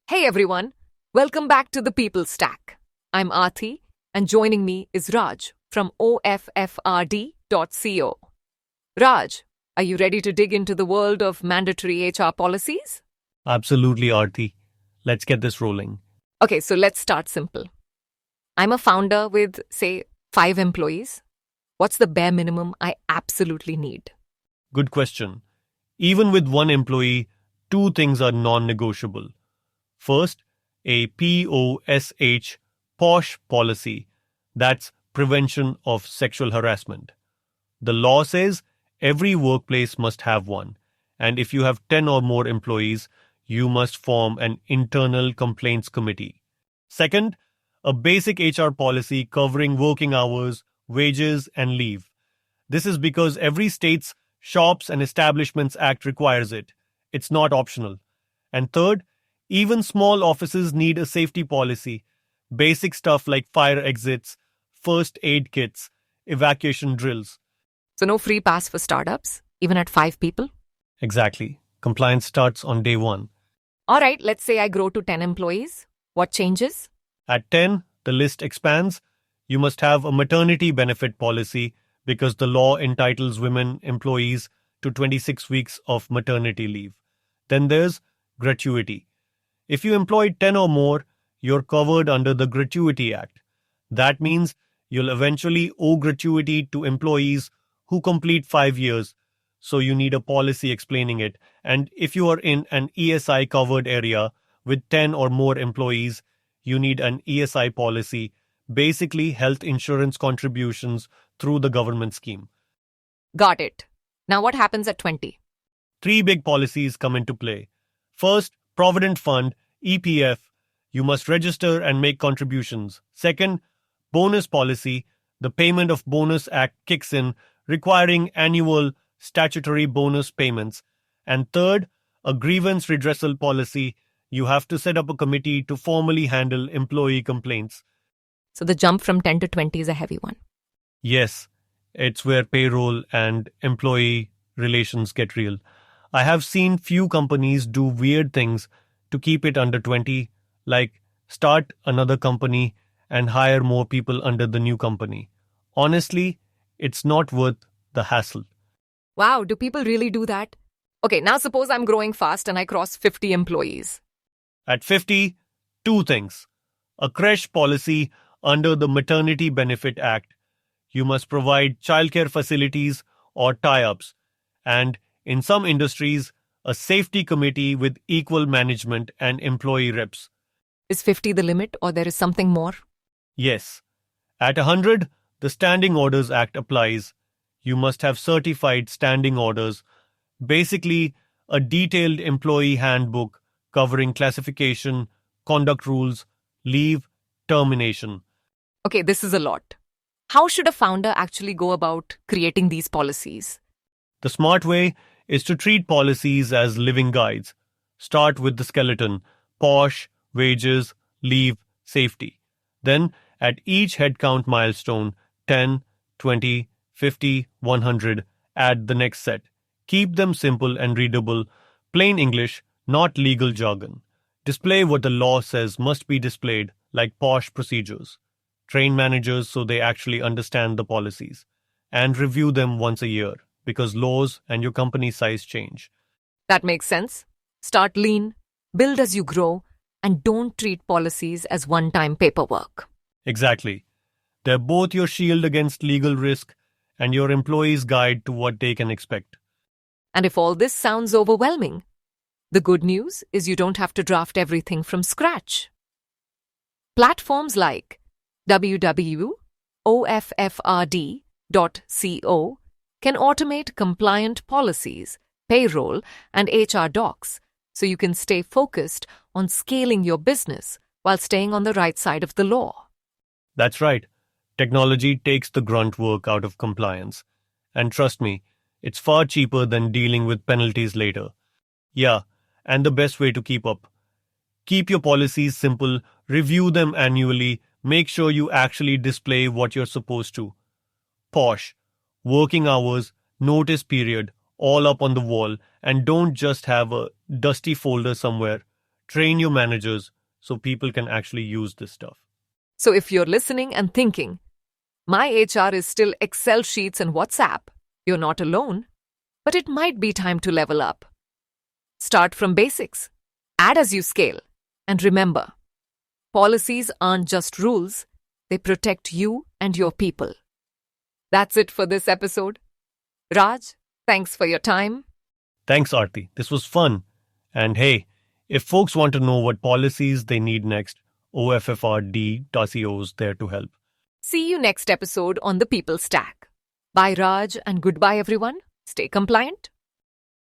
Hey everyone, welcome back to the People Stack. I'm Aarti, and joining me is Raj from OFFRD.co. Raj, are you ready to dig into the world of mandatory HR policies? Absolutely, Aarti. Let's get this rolling. Okay, so let's start simple. I'm a founder with, say, 5 employees. What's the bare minimum I absolutely need? Good question. Even with one employee, two things are non-negotiable. First, a POSH policy. That's prevention of sexual harassment. The law says every workplace must have one, and if you have 10 or more employees, you must form an internal complaints committee. Second, a basic HR policy covering working hours, wages, and leave. This is because every state's Shops and Establishments Act requires it. It's not optional. And third, even small offices need a safety policy. Basic stuff like fire exits, first aid kits, evacuation drills. So, no free pass for startups, even at 5 people? Exactly. Compliance starts on day one. All right, let's say I grow to 10 employees. What changes? At 10, the list expands. You must have a maternity benefit policy because the law entitles women employees to 26 weeks of maternity leave. Then there's gratuity. If you employ 10 or more, you're covered under the Gratuity Act. That means you'll eventually owe gratuity to employees who complete 5 years, so you need a policy explaining it. And if you are in an ESI covered area with 10 or more employees, you need an ESI policy, basically health insurance contributions through the government scheme. Got it. Now what happens at 20? 3 big policies come into play. First, Provident Fund, EPF, you must register and make contributions. Second, bonus policy, the Payment of Bonus Act kicks in, requiring annual statutory bonus payments. And third, a grievance redressal policy, you have to set up a committee to formally handle employee complaints. So the jump from 10 to 20 is a heavy one. Yes, it's where payroll and employee relations get real. I have seen few companies do weird things to keep it under 20, like start another company and hire more people under the new company. Honestly, it's not worth the hassle. Wow, do people really do that? Okay, now suppose I'm growing fast and I cross 50 employees. At 50, two things. A creche policy under the Maternity Benefit Act. You must provide childcare facilities or tie-ups. And in some industries, a safety committee with equal management and employee reps. Is 50 the limit or there is something more? Yes. At 100, the Standing Orders Act applies. You must have certified standing orders, basically a detailed employee handbook covering classification, conduct rules, leave, termination. Okay, this is a lot. How should a founder actually go about creating these policies? The smart way is to treat policies as living guides. Start with the skeleton, POSH, wages, leave, safety. Then, at each headcount milestone, 10, 20, 50, 100, add the next set. Keep them simple and readable, plain English, not legal jargon. Display what the law says must be displayed, like POSH procedures. Train managers so they actually understand the policies. And review them once a year, because laws and your company size change. That makes sense. Start lean, build as you grow, and don't treat policies as one-time paperwork. Exactly. They're both your shield against legal risk and your employees' guide to what they can expect. And if all this sounds overwhelming, the good news is you don't have to draft everything from scratch. Platforms like www.offrd.co can automate compliant policies, payroll, and HR docs so you can stay focused on scaling your business while staying on the right side of the law. That's right. Technology takes the grunt work out of compliance. And trust me, it's far cheaper than dealing with penalties later. Yeah, and the best way to keep up. Keep your policies simple, review them annually, make sure you actually display what you're supposed to. POSH, working hours, notice period, all up on the wall, and don't just have a dusty folder somewhere. Train your managers so people can actually use this stuff. So if you're listening and thinking, my HR is still Excel sheets and WhatsApp, you're not alone. But it might be time to level up. Start from basics. Add as you scale. And remember, policies aren't just rules, they protect you and your people. That's it for this episode. Raj, thanks for your time. Thanks, Aarti. This was fun. And hey, if folks want to know what policies they need next, OFFRD.co is there to help. See you next episode on the People Stack. Bye, Raj, and goodbye, everyone. Stay compliant.